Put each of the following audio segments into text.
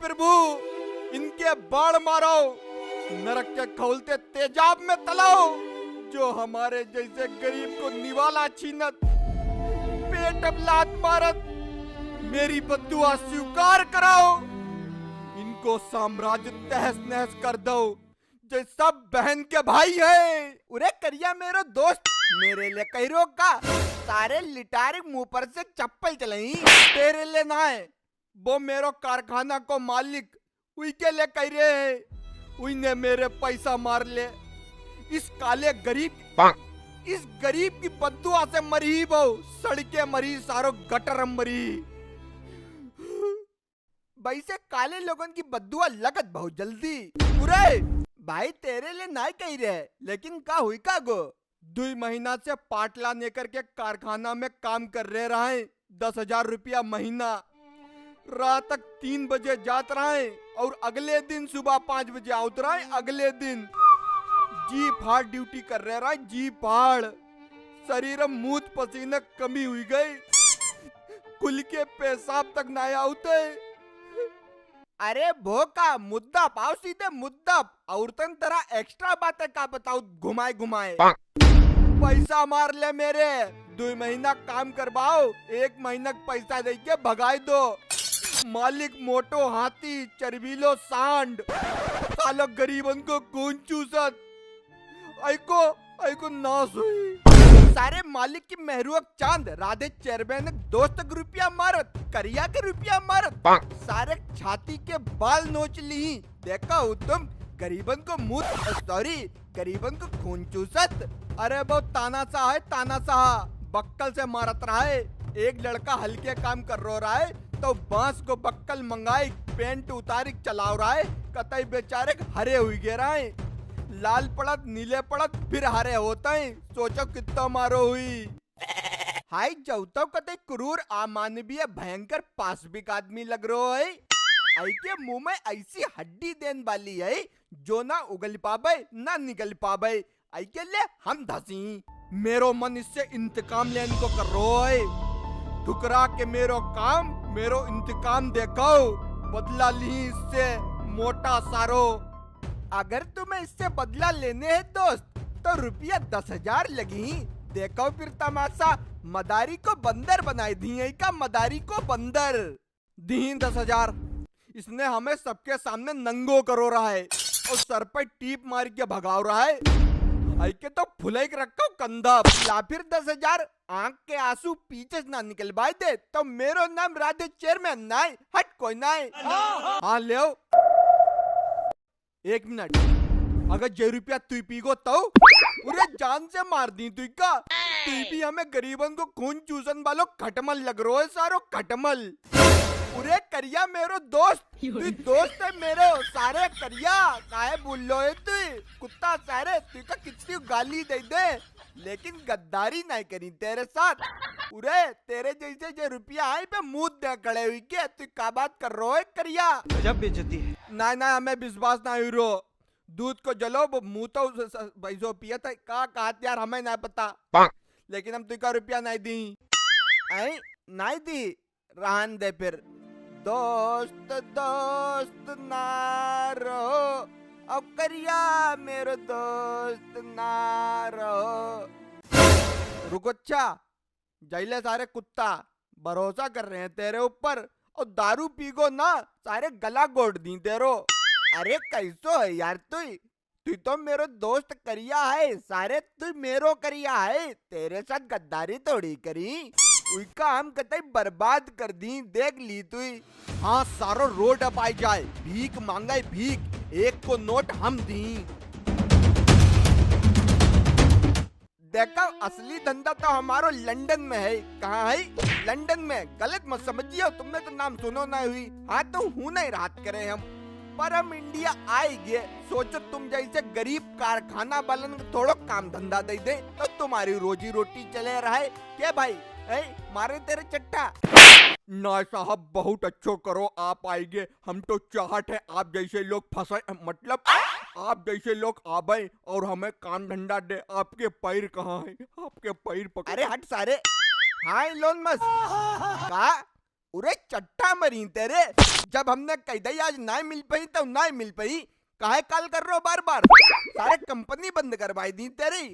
प्रभु, इनके बाण मारो, नरक के खौलते तेजाब में तलाओ, जो हमारे जैसे गरीब को निवाला छीनत, पेट अब लात मारत, मेरी बद्दुआ स्वीकार कराओ। इनको साम्राज्य तहस नहस कर दो, जो सब बहन के भाई है। उरे करिया मेरो दोस्त, मेरे लिए कही रोका, सारे लिटारे मुंह पर से चप्पल चलाई, तेरे लिए ना है। वो मेरो कारखाना को मालिक उई के लिए कह रहे है, उई ने मेरे पैसा मार ले। इस काले गरीब, इस गरीब की बद्दुआ से मरी वो, सड़के मरी, सारो गटर मरी। भाई से काले लोगों की बद्दुआ लगत बहुत जल्दी। पूरे भाई तेरे लिए ना कही रहे, लेकिन का हुई का गो 2 महीना से पाटला लेकर के कारखाना में काम कर रहे हैं, 10,000 रुपया महीना। रात तक 3 बजे जात रहे और अगले दिन सुबह 5 बजे आउत रहे। अगले दिन जी फाड़ ड्यूटी कर रहे, जी फाड़, शरीर मूत पसीने कमी हुई गई, कुल के पेशाब तक ना आउते। अरे भोका मुद्दा पाओ, सीधे मुद्दा, औरतन तरह एक्स्ट्रा बातें का बताओ, घुमाए घुमाए। पैसा मार ले मेरे, 2 महीना काम करवाओ, 1 महीना पैसा दे के भगाई दो। मालिक मोटो हाथी, चरबीलो सांड, सालो गरीबन को खून चूसत, ऐको नाश हुई। सारे मालिक की महरूक चांद, राधे चेयरमैन दोस्त के रुपया मारत, करिया के रुपया मारत, सारे छाती के बाल नोच ली। देखा हो तुम, गरीबन को मुंह, सॉरी गरीबन को खून चूसत। अरे वो तानाशाह है, तानाशाह, बक्कल से मारत रहा है। एक लड़का हल्के काम कर रहा है तो बांस को बक्कल मंगाई, पेंट उतारी चला रहा है, कतई बेचारे हरे हुई गिरा है, लाल पड़त नीले पड़त फिर हरे होते हैं। सोचो कितना मारो हुई। हाय जौतो कतई क्रूर अमानवीय भयंकर पाशविक आदमी लग रहा है। आई के मुंह में ऐसी हड्डी देन वाली है जो ना उगल पावे ना निकल पावे। आई के लिए हम धसी, मेरो मन इससे इंतकाम लेने को कर रहा है। ठुकरा के मेरो काम, मेरो इंतकाम देखो, बदला ली इससे मोटा सारो। अगर तुम्हें इससे बदला लेने है दोस्त तो रुपया 10,000 लगी। देखो फिर तमाशा, मदारी को बंदर बनाए दी का, मदारी को बंदर दी 10,000। इसने हमें सबके सामने नंगो करो रहा है और सर पर टीप मार के भगाओ रहा है। आई के तो फुलाई के रखो कंधा, या फिर 10,000 आंख के आंसू पीछे ना निकलवाए दे तो मेरो नाम राधे चेयरमैन ना है, हट कोई ना है। हाँ ले 1 मिनट, अगर जे रुपया तू पीगो तो उरे जान से मार दी तू का। तू भी हमें गरीबन को खून चूसन वालों खटमल लग रहा है, सारो खटमल। उरे करिया मेरो दोस्त, तू दोस्त है मेरो, सारे करिया काहे बोल लो है तू कुत्ता, सारे तू का कितनी गाली दे दे लेकिन गद्दारी नहीं करी तेरे साथ। उरे तेरे जैसे जो रुपया है पे मुंह दे खड़े हुई के तू का बात कर रहा है करिया। गजब बेइज्जती है। ना हमें विश्वास ना हुई रो, दूध को जलो वो मुंह तो भैंसो पिया था का कहत यार, हमें ना पता, लेकिन हम तुका रुपया नहीं दी। नहीं दी रहन दे फिर। दोस्त दोस्त ना रहो, अब करिया मेरो दोस्त ना रहो। रुको अच्छा, जैले सारे कुत्ता भरोसा कर रहे हैं तेरे ऊपर और दारू पीगो ना सारे गला गोड़ दी तेरो। अरे कैसो है यार तू तो मेरो दोस्त करिया है, सारे तू मेरो करिया है, तेरे साथ गद्दारी थोड़ी करी, उनका हम कतई बर्बाद कर दी, देख ली तू। हाँ सारो रोड अब आई जाए, भीख मांगा भीख, 1 को नोट हम दी। देखो असली धंधा तो हमारो लंदन में है। कहाँ है? लंदन में। गलत मत समझिए, तुमने तो नाम सुनो ना हुई। हाँ तो हूँ नहीं रात करे हम, पर हम इंडिया आए गए। सोचो तुम जैसे गरीब कारखाना वालन को थोड़ा काम धंधा दे दे तो तुम्हारी रोजी रोटी चले रहे क्या भाई? मारे तेरे चट्टा। ना साहब बहुत अच्छो करो, आप आएंगे, हम तो चाहत है आप जैसे लोग फंसे, मतलब आप जैसे लोग आवे और हमें काम धंधा दे। आपके पैर कहाँ है? आपके पैर पकड़। अरे हट सारे। हाँ लोन मस का उरे चट्टा मरी तेरे, जब हमने कह दी आज ना मिल पाई तो ना मिल पाई, काहे कॉल कर रहे हो बार बार? सारे कंपनी बंद करवाई दी तेरी,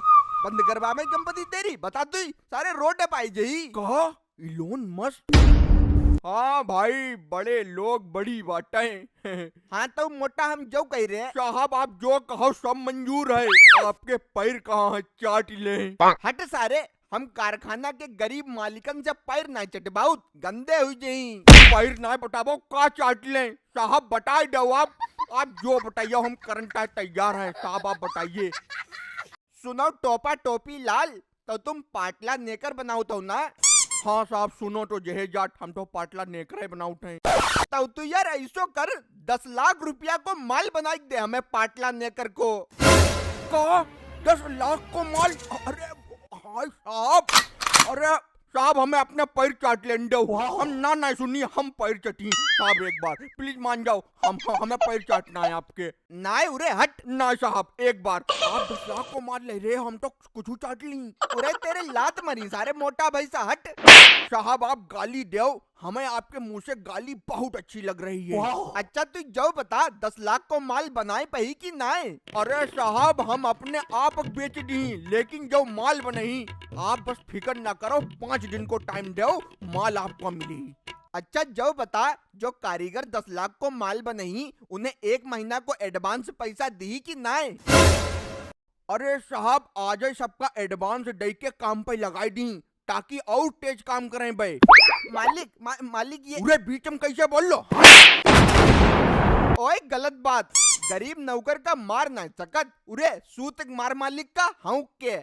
बंद करवा में कंपनी तेरी, बता तू सारे रोड पाई जही कहा इलोन मस्क। हाँ भाई, बड़े लोग बड़ी बातें। हाँ तो मोटा हम जो कह रहे हैं साहब, आप जो कहो सब मंजूर है, आपके पैर कहाँ है चाट ले। हट सारे, हम कारखाना के गरीब मालिकन से पैर ना चटबाऊ, गंदे हुई जही। पैर ना बटाबो का चाट ले साहब, बताए दो आप जो बताइए हम करंटा तैयार है साहब, आप बताइए। सुनो टोपा टोपी लाल, तो तुम पाटला नेकर बनाओ तो ना? हाँ साहब सुनो तो जहे जाट, हम तो पाटला नेकर बनाओ थे। तो तू यार ऐसो कर, 10 लाख रुपया को माल बनाई दे हमें पाटला नेकर को। कहा 10 लाख को माल? अरे हाय साहब, अरे साहब हमें अपने पैर चाट लेने दो, हम ना सुनिए, हम पैर चटी साहब, एक बार प्लीज मान जाओ, हमें पैर चाटना है आपके। ना उरे हट ना साहब, एक बार आप 10 लाख को मार ले रहे, हम तो कुछ चाट ली। उरे तेरे लात मरी सारे मोटा भाई सा, हट साहब आप गाली दो, हमें आपके मुंह से गाली बहुत अच्छी लग रही है। अच्छा तू जो बता 10 लाख को माल बनाए पही कि नाए? अरे साहब हम अपने आप बेच दी, लेकिन जो माल बनही आप बस फिक्र ना करो, 5 दिन को टाइम दो, माल आपको मिली। अच्छा जो बता, जो कारीगर 10 लाख को माल बनही उन्हें 1 महीना को एडवांस पैसा दी कि नाए? अरे साहब आज ही सबका एडवांस दे के काम पे लगाई दी, ताकि और तेज काम करें भाई। मालिक ये उरे बीच में कैसे बोल लो? ओए गलत बात, गरीब नौकर का मार ना सकत, उरे सूत मार मालिक का हाँ के।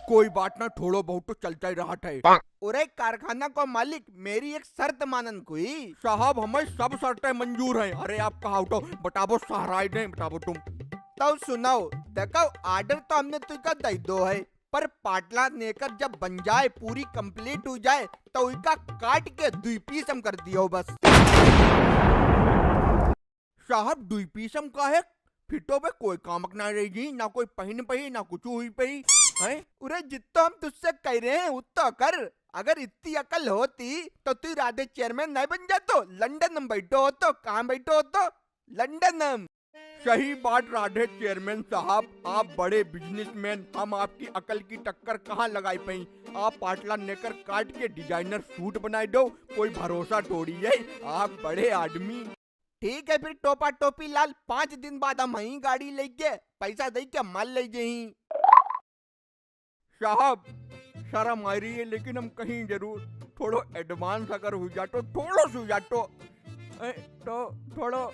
कोई बात ना, थोड़ो बहुत तो चलता ही रहा था। उरे कारखाना को मालिक मेरी एक शर्त मानन कोई? साहब हमें सब शर्तें मंजूर हैं। अरे आप कहा उठो, बताबो सहारा नहीं बताबो तुम। तो सुनाओ, देखो आर्डर तो हमने तुझका दे दो है, पर पाटला नेकर जब बन जाए, पूरी कंप्लीट हो जाए, तो उसका काट के 2 पीस हम कर दियो बस। साहब 2 पीस हम का है, फिटो पे कोई काम ना रहेगी, ना कोई पहन पही ना कुछ हुई पही है। उरे जितना हम तुझसे कह रहे हैं उतना कर, अगर इतनी अकल होती तो तू राधे चेयरमैन नहीं बन जातो, लंदन में बैठो हो तो, कहाँ बैठो हो तो लंदन में। सही बात राधे चेयरमैन साहब, आप बड़े बिजनेसमैन, हम आपकी अकल की टक्कर कहाँ लगाई पाई। आप पाटला नेकर काट के डिजाइनर सूट बनाए दो, कोई भरोसा थोड़ी है, आप बड़े आदमी। ठीक है फिर टोपा टोपी लाल, 5 दिन बाद हम वही गाड़ी लेके पैसा दे के माल ले जाही। साहब शर्म आ रही है, लेकिन हम कहीं जरूर थोड़ो एडवांस अगर हो जातो, थोड़ो सो जातो तो थोड़ो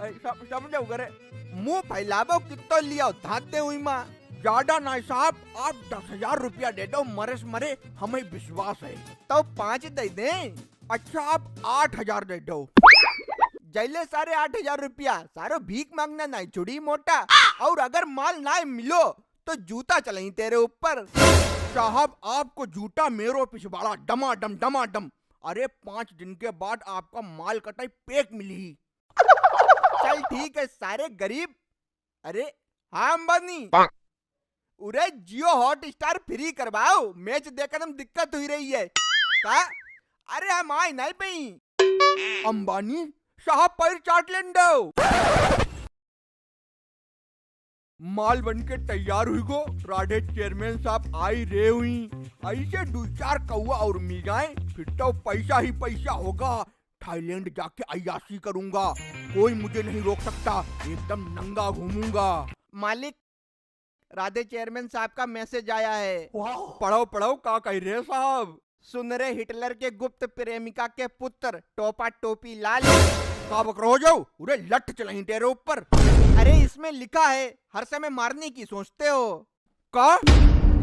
समझो करे, मुंह फैलाबो कितो लिया धाते हुई माँ, ज्यादा ना साहब, आप 10,000 रुपया दे दो, मरे मरे हमें विश्वास है। तो 5 दे दें? अच्छा आप 8,000 दे दो। जैले सारे 8,000 रुपया, सारो भीख मांगना नहीं छुड़ी मोटा, और अगर माल ना मिलो तो जूता चलाई तेरे ऊपर। साहब आपको जूता मेरो पिछवाड़ा डमाडम डमाडम। अरे 5 दिन के बाद आपका माल कटाई पैक मिली। चल ठीक है सारे गरीब। अरे हाँ अंबानी, उरे जियो हॉट स्टार फ्री करवाओ, मैच देखने में दिक्कत हुई रही है का? अरे हम आए नहीं पई। अंबानी साहब पैर चाट लेन दो। माल बन के तैयार हुई गो, राधे चेयरमैन साहब आई रे हुई, ऐसे 2-4 कौआ और मिल जाए, फिर तो पैसा ही पैसा होगा। थाईलैंड जाके अय्याशी करूंगा, कोई मुझे नहीं रोक सकता, एकदम नंगा घूमूंगा। मालिक राधे चेयरमैन साहब का मैसेज आया है। पढ़ो पढ़ो का कह रहे साहब? सुन रहे हिटलर के गुप्त प्रेमिका के पुत्र टोपा टोपी लाल का बकर हो जाओ, उरे लठ चलाई तेरे ऊपर। अरे इसमें लिखा है हर समय मारने की सोचते हो का?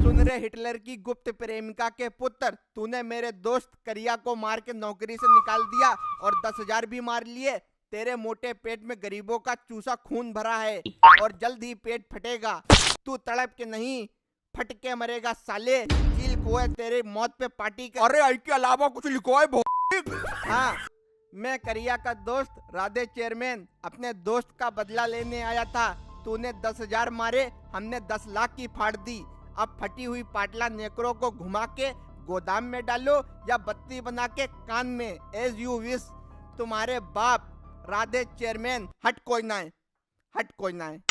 सुन रहे हिटलर की गुप्त प्रेमिका के पुत्र, तूने मेरे दोस्त करिया को मार के नौकरी से निकाल दिया और 10,000 भी मार लिए। तेरे मोटे पेट में गरीबों का चूसा खून भरा है और जल्द ही पेट फटेगा। तू तड़प के नहीं फट के मरेगा साले। चील को है तेरे मौत पे पार्टी कर। अरे आई के अलावा कुछ लिखो है? हाँ, मैं करिया का दोस्त राधे चेयरमैन अपने दोस्त का बदला लेने आया था। तूने 10,000 मारे, हमने 10 लाख की फाड़ दी। अब फटी हुई पाटला नेकरों को घुमा के गोदाम में डालो या बत्ती बना के कान में, एज यू विश। तुम्हारे बाप राधे चेयरमैन। हट कोई ना है, हट कोई ना है।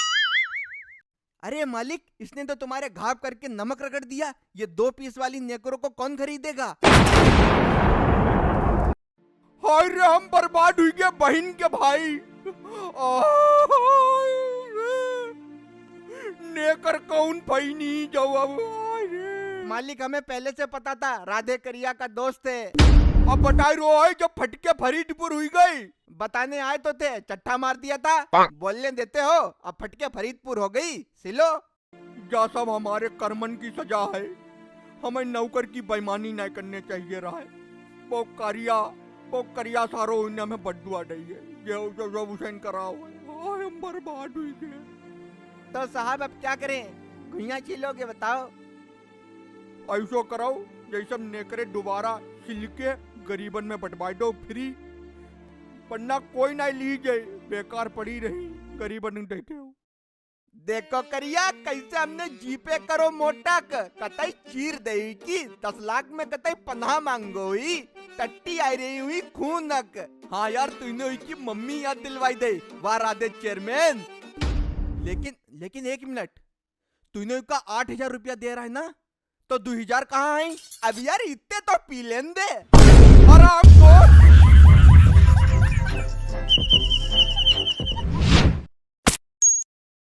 अरे मालिक, इसने तो तुम्हारे घाव करके नमक रगड़ दिया। ये 2 पीस वाली नेकरो को कौन खरीदेगा? हाय रे, हम बर्बाद हुई गए बहन के भाई। नेकर कौन भाई नहीं जाओ। मालिक, हमें पहले से पता था राधे करिया का दोस्त है। अब बताई रो है जब फटके फरीदपुर हुई गई। बताने आए तो थे, चट्टा मार दिया था। बोलने देते हो, अब फटके फरीदपुर हो गई। सिलो जा, सब हमारे कर्मन की सजा है। हमें नौकर की बेईमानी नहीं करने चाहिए रहा है। वो करिया सारो इन्हें में बदुआ नहीं है। जो हुसैन कराओ, हम बर्बाद हुई गए। तो साहब अब क्या करें? घुइयां छिलोगे बताओ? ऐसा कराओ जैसे नेकरे दोबारा छिलके गरीबन में बंटवा दो फ्री, वरना कोई ना लीजिए, बेकार पड़ी रही, गरीबन देते हो। देखो करिया कैसे हमने जीपे करो मोटा कतई चीर दे की 10 लाख में कतई 50 मांगो ही। टट्टी आई रही हुई खूनक। हाँ यार, तूने हुई की मम्मी याद दिलवाई दे। वाह राधे चेयरमैन। लेकिन 1 मिनट, तूने का 8,000 रुपया दे रहा है ना, तो 2,000 कहाँ है? अब यार इतने तो पी लें दे। आराम को